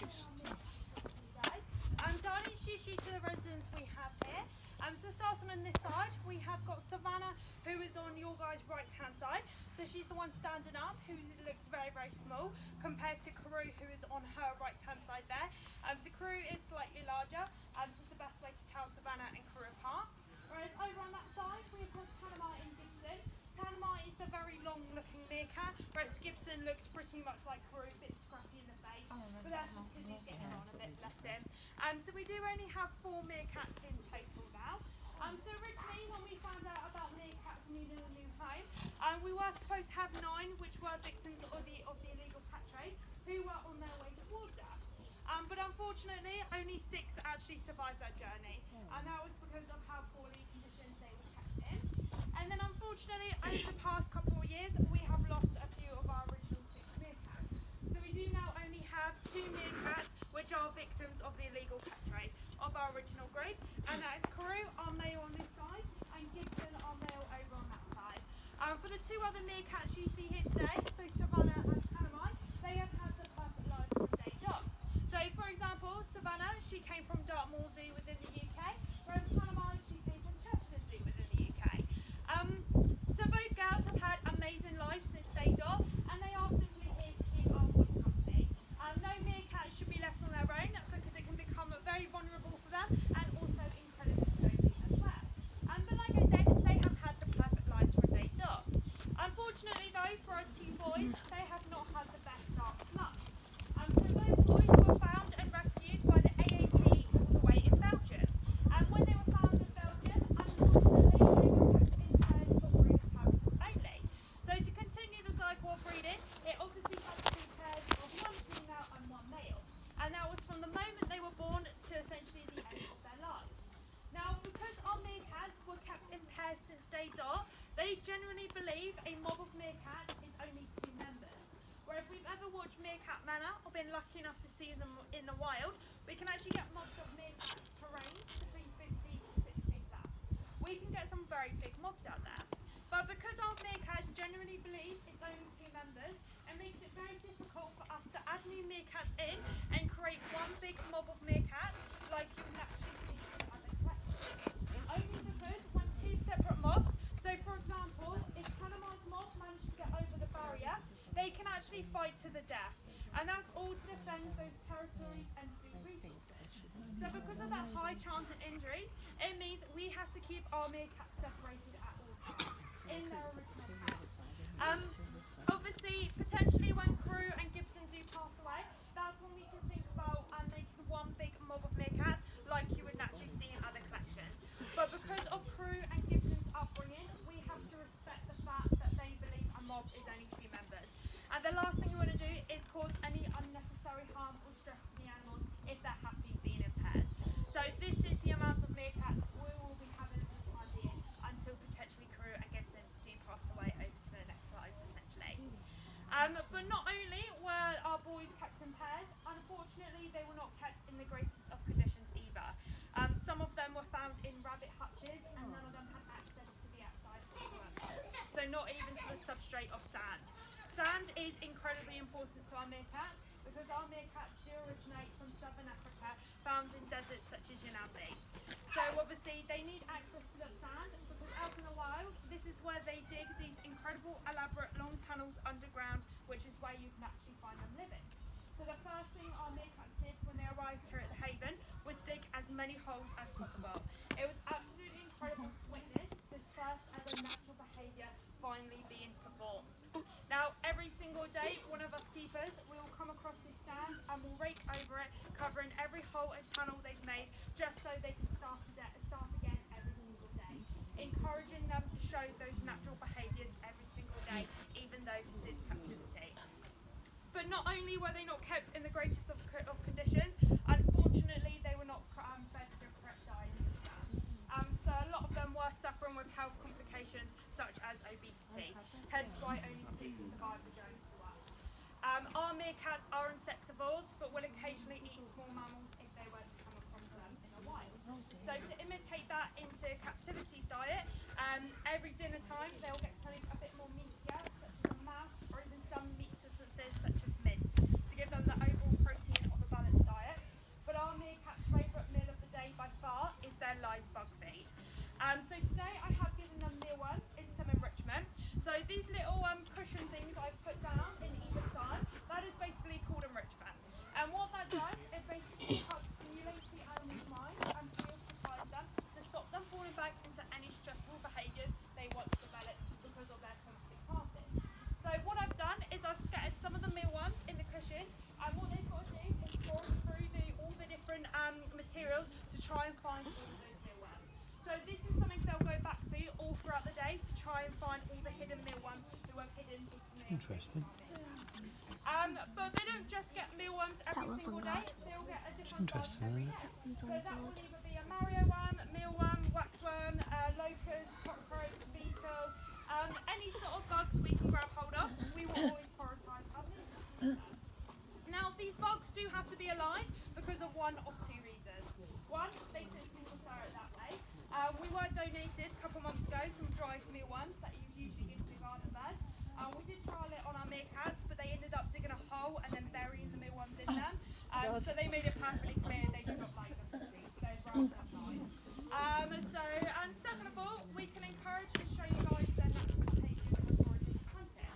So I'll introduce you to the residents we have here. So starting on this side, we have got Savannah, who is on your guys' right-hand side. So she's the one standing up, who looks very, very small, compared to Carew, who is on her right-hand side there. So Carew is slightly larger, this is the best way to tell Savannah and Carew apart. Whereas over on that side, we've got Tanami and Gibson. Tanami is the very long-looking meerkat, whereas Gibson looks pretty much like Carew, a bit scruffy in the face, but that's just because he's getting on a bit, bless him. So we do only have 4 meerkats in total now. So originally, when we found out about meerkats needing a new home, we were supposed to have 9, which were victims of the illegal cat trade, who were on their way towards us. But unfortunately, only 6 actually survived that journey, and that was because of how poorly conditioned they were kept in. And then unfortunately, over the past couple of years, we have lost a few of our original 6 meerkats. So we do now only have 2 meerkats, which are victims of the illegal cat trade of our original group, and that is Carew, our male on this side, and Gibson, our male over on that side. For the 2 other meerkats you see here today, so Savannah and Tanami, they have had the perfect lives from day dot. So for example, Savannah, she came from Dartmoor Zoo within the UK, whereas Tanami, she came from Chester Zoo within the UK. So both girls have had amazing lives since day dot, and they are simply here to keep our boys company. No meerkat should be left on their own, because it can become very vulnerable for them and also incredibly lonely as well. But like I said, they have had the perfect lives from day dot. Unfortunately though, for our 2 boys, they have not had the best start of luck. So both boys were found and rescued by the AAP all the way in Belgium. And when they were found in Belgium, unfortunately they were kept in pairs for breeding purposes only. So to continue the cycle of breeding, it obviously had to be pairs of 1 female and 1 male. And that was from the moment they were born to essentially the end of their lives. Now, because our meerkats were kept in pairs since day dot, they generally believe a mob of meerkats is only 2 members. Where if we've ever watched Meerkat Manor or been lucky enough to see them in the wild, we can actually get mobs of meerkats to range between 50 to 60 plus. We can get some very big mobs out there. But because our meerkats generally believe it's only 2 members, it makes it very difficult for us to add new meerkats in and create one big mob of meerkats like you can actually see in other collections. Only because when 2 separate mobs, so for example, if Tanami's mob managed to get over the barrier, they can actually fight to the death, and that's all to defend those territories and food resources. So because of that high chance of injuries, it means we have to keep our meerkats separated at all times in their original pairs. Obviously, potentially when Carew and Gibson do pass away, that's when we can think about making one big mob of meerkats like you would naturally see in other collections. But because of Carew and Gibson's upbringing, we have to respect the fact that they believe a mob is only 2 members. And the last thing you want to do is cause any unnecessary harm or stress to the animals if they're happy being in pairs. So this is the amount of meerkats we will be having for the time being until potentially Carew and Gibson do pass away over to their next lives, essentially. But not only were our boys kept in pairs, unfortunately they were not kept in the greatest of conditions either. Some of them were found in rabbit hutches, and none of them had access to the outside whatsoever. So not even to the substrate of sand. Sand is incredibly important to our meerkats because our meerkats do originate from southern Africa, found in deserts such as Yanambi. So obviously they need access to that sand because out in the wild, this is where they dig these incredible, elaborate, long tunnels underground, which is where you can actually find them living. So the first thing our meerkats did when they arrived here at the Haven was dig as many holes as possible. It was absolutely incredible to witness this first ever natural behaviour finally being performed. Now, every single day, one of us keepers will come across this sand and will rake over it, covering every hole and tunnel they've made, just so they can start again every single day, encouraging them to show those natural behaviours every single day, even though this is captivity. But not only were they not kept in the greatest of conditions, unfortunately they were not fed the correct diet. So a lot of them were suffering with health complications such as obesity, hence why only 6 survived the journey to us. Our meerkats are insectivores, but will occasionally eat small mammals if they were to come across them in the wild. So to imitate that into captivity's diet, every dinner time they'll get something a bit more meatier, such as a mouse, or even some meat substances such as mince, to give them the overall protein of a balanced try and find all of those mealworms. So this is something they'll go back to all throughout the day to try and find all the hidden mealworms who have hidden. Interesting. But they don't just get mealworms every single day, they'll get a different bug every day. So that will either be a Mario worm, mealworm, waxworm, locust, cockroach, beetle, any sort of bugs we can grab hold of, we will always prioritise our mealworms. Now these bugs do have to be alive because of one of two reasons. One, they simply prefer it that way. We were donated a couple months ago some dried mealworms that you usually give to garden beds. We did trial it on our meerkats, but they ended up digging a hole and then burying the mealworms in them. So they made it perfectly clear they do not like them for sweets. They'd rather them die. And second of all, we can encourage and show you guys their natural behaviours and foraging and hunting.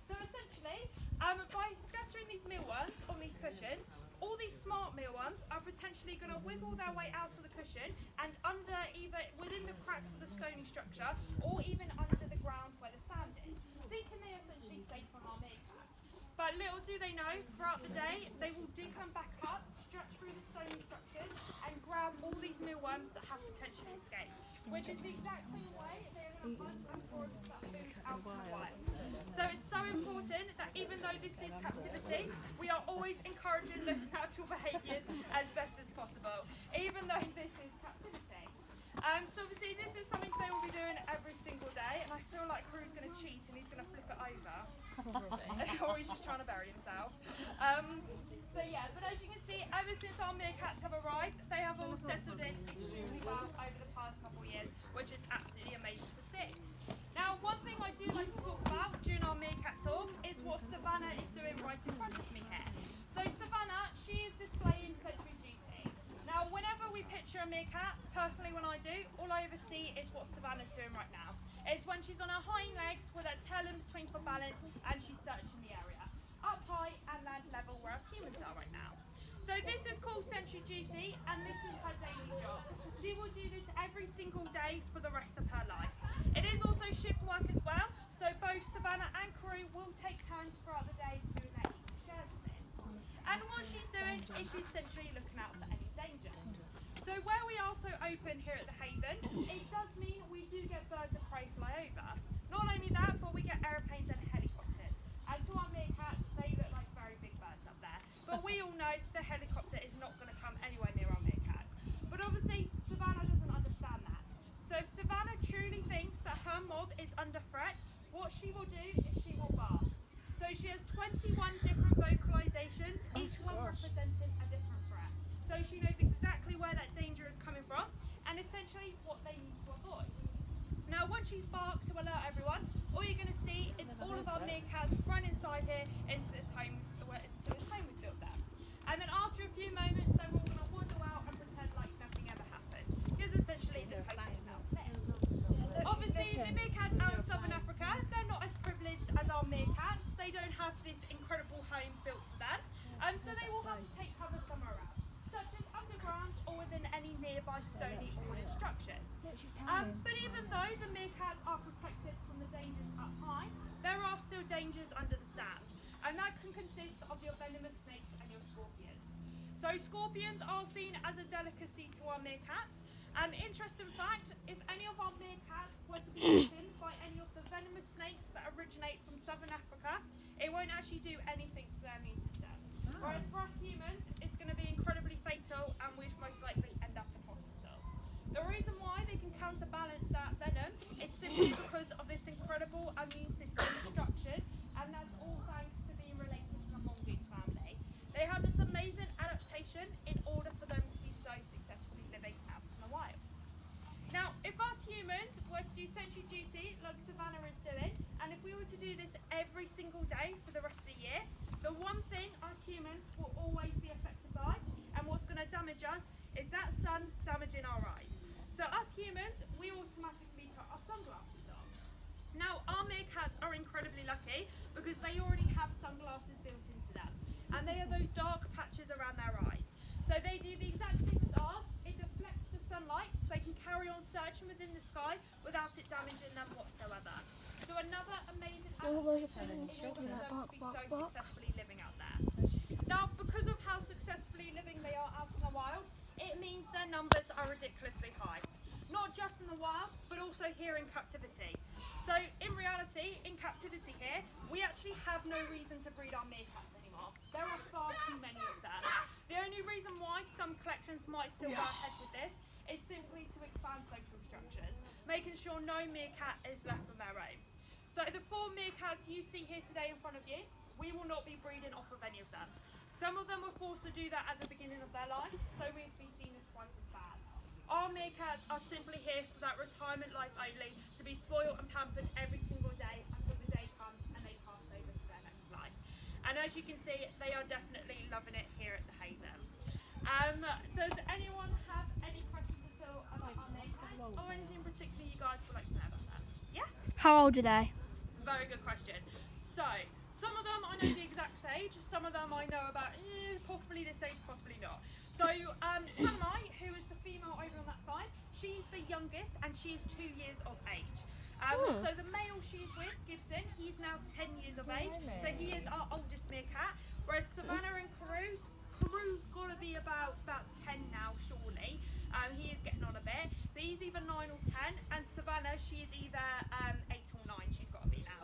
So essentially, by scattering these mealworms on these cushions, all these smart mealworms are potentially going to wiggle their way out of the cushion and under either within the cracks of the stony structure or even under the ground where the sand is, thinking they are essentially safe from our meerkats. But little do they know, throughout the day, they will come back up, stretch through the stony structures and grab all these mealworms that have potentially escaped, which is the exact same way they're going to hunt and forage for that food out in the wild. So it's so important that even though this is captivity, we are always encouraging those natural behaviours as best as possible, even though this is captivity. So obviously this is something they will be doing every single day, and I feel like Rue's going to cheat and he's going to flip it over. Or he's just trying to bury himself. But as you can see, ever since our meerkats have arrived, they have all settled in extremely well over the past couple of years, which is absolutely amazing to see. Now, one thing I do like to talk about during our meerkat talk is what Savannah is doing right in front of me here. So Savannah, she is displaying sentry duty. Now, whenever we picture a meerkat, personally when I do, all I ever see is what Savannah's doing right now. It's when she's on her hind legs with her tail in between for balance and she's searching the area, up high and land level where us humans are right now. So this is called sentry duty and this is her daily job. She will do this every single day for the rest of her life. It is also shift work as well, so both Savannah and crew will take turns throughout the day doing their equal shares of this. And what she's doing is she's essentially looking out for any danger. So where we are so open here at the Haven, it does mean we do get birds of prey fly over. Not only that, but we get aeroplanes and helicopters. And to our meerkats, they look like very big birds up there. But we all know the helicopter is not going to come anywhere near our meerkats. But obviously, Savannah doesn't understand that. So if Savannah truly thinks that her mob is under threat, what she will do is she will bark. So she has 21 different vocalisations, each one representing a different threat. So she knows exactly where that danger is coming from and essentially what they need to avoid. Now once she's barked to alert everyone, all you're going to see is all of our meerkats run inside here into this home we've built there. And then after a few moments they're all going to waddle out and pretend like nothing ever happened, because essentially the coast is now clear. Obviously the meerkats out in southern Africa, they're not as privileged as our meerkats. They don't have this incredible home built for them, so they will have to take cover somewhere else, such as underground or within any nearby stony or wooden structures. But even though the meerkats are protected from the dangers up high, there are still dangers under the sand, and that can consist of your venomous snakes and your scorpions. So scorpions are seen as a delicacy to our meerkats. Interesting fact, if any of our meerkats were to be bitten by any of the venomous snakes that originate from southern Africa, it won't actually do anything to their immune system. Whereas for us humans, it's going to be incredibly fatal and we'd most likely end up in hospital. The reason why they can counterbalance that venom is simply because of this incredible immune system structured, and that's all thanks to being related to the mongoose family. They have this amazing adaptation in order for them to be so successfully living out in the wild. Now, if us humans were to do sentry duty like Savannah is doing, and if we were to do this every single day for the rest of the year, the one thing us humans will always be affected by, and what's going to damage us, is that sun damaging our eyes. So us humans, we automatically put our sunglasses on. Now, our meerkats are incredibly lucky because they already have sunglasses built into them, and they are those dark patches around their eyes. So they do the exact same as ours. It deflects the sunlight so they can carry on searching within the sky without it damaging them whatsoever. So another amazing adaptation in order for them to be so successfully living out there. Now, because of how successfully living they are out in the wild, it means their numbers are ridiculously high. Not just in the wild, but also here in captivity. So in reality, in captivity here, we actually have no reason to breed our meerkats anymore. There are far too many of them. The only reason why some collections might still go ahead with this is simply to expand social structures, making sure no meerkat is left on their own. So the 4 meerkats you see here today in front of you, we will not be breeding off of any of them. Some of them were forced to do that at the beginning of their lives, so we'd be seen as twice as bad. Our meerkats are simply here for that retirement life only, to be spoiled and pampered every single day until the day comes and they pass over to their next life. And as you can see, they are definitely loving it here at the Haven. Does anyone have any questions at all about our meerkats, or anything particularly you guys would like to know about them? Yeah? How old are they? Very good question. So, some of them I know the exact age, some of them I know about possibly this age, possibly not. So, Tanamai, who is the female over on that side, she's the youngest and she is 2 years of age. So the male she's with, Gibson, he's now 10 years of age, so he is our oldest meerkat, whereas Savannah and Caru's got to be about 10 now, surely. He is getting on a bit, so he's either 9 or 10, and Savannah, she's either 8 or 9, she's got to be now.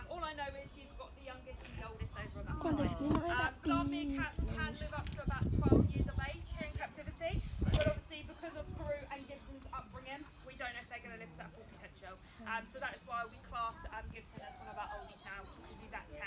All I know is you've got the youngest and the oldest over on that side. But our meerkats can live up to about 12 years of age here in captivity, but obviously because of Caru and Gibson's upbringing, we don't know if they're going to live to that full potential. So that is why we class Gibson as one of our oldies now, because he's at 10,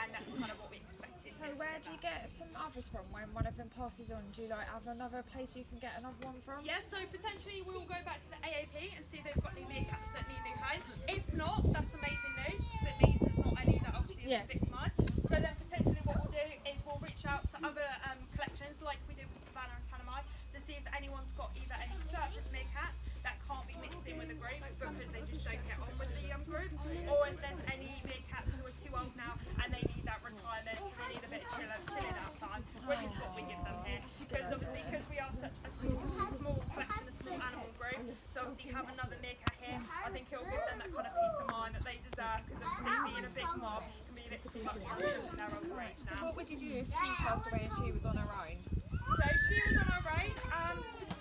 and that's kind of what we expected. So where do you get some others from when one of them passes on? Do you like have another place you can get another one from? Yeah, so potentially we'll go back to the AAP and see if they've got any meerkats that need a new home. If not, that's amazing news, because it means there's not any that obviously have been victimised. So then potentially what we'll do is we'll reach out to other collections like we did with Savannah and Tanamai to see if anyone's got either any surplus meerkats that can't be mixed in with the group because they just don't get on with the group, or if there's any meerkats who are too old now and they need that retirement, so they need a bit of chilling out time, which is what we give them here. Because obviously, because we are such a small collection, a small animal group, so obviously have another meerkat here, I think it'll give them that kind of peace of mind that they deserve, because obviously being a big mob can be a bit too much, especially in their older age now. So what would you do if she passed away and she was on her own? So she was on her own,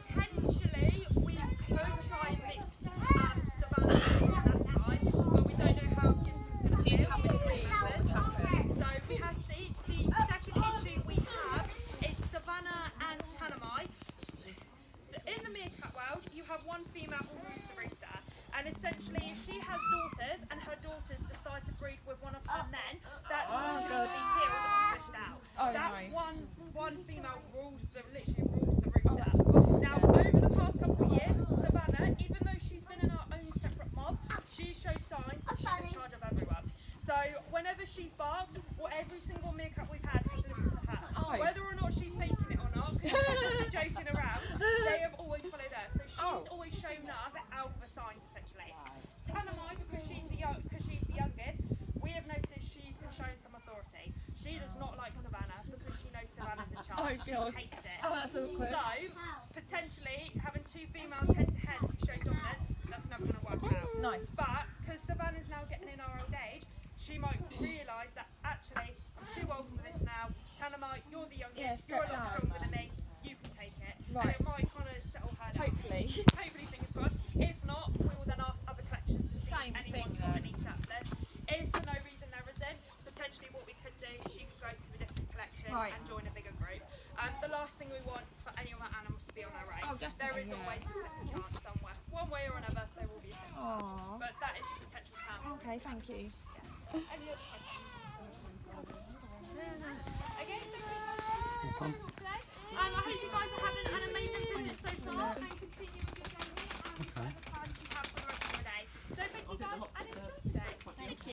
potentially we could try and mix Savannah on that side, but we don't know how Gibson's going to So you'd have to see what's happened. So we have to see. The second issue we have is Savannah and Tanamai. So in the meerkat world, you have one female who rules the rooster, and essentially if she has daughters and her daughters decide to breed with one of her men, that automatically killed and pushed out. One female literally rules the rooster. Now over the past couple of years, Savannah, even though she's been in her own separate mob, she shows signs that she's in charge of everyone. So whenever she's barked, or every single meerkat we've had has listened to her. Whether or not she's faking it or not, because she's just joking around, they have always followed her. So she's always shown us alpha signs essentially. Tanamai, because she's the youngest, we have noticed she's been showing some authority. She does not like Savannah because she knows Savannah's in charge. She hates it. That's awkward. So potentially having 2 females head to head to show dominance, that's never going to work out. No. But because Savannah's now getting in her old age, she might realise that actually I'm too old for this now. Tanamai, you're the youngest, you're a lot stronger than me, you can take it. Right. And it might kind of settle her down. Hopefully. Hopefully, fingers crossed. If not, we will then ask other collections to see if anyone's got any surplus. If for no reason there isn't, potentially what we could do, she could go to a different collection and join a bigger group. The last thing we want is for any of our animals to be on their own. There is always a second chance somewhere. One way or another, there will be a second chance. But that is the potential to happen. Okay, thank you. Any other questions? Okay, thank you.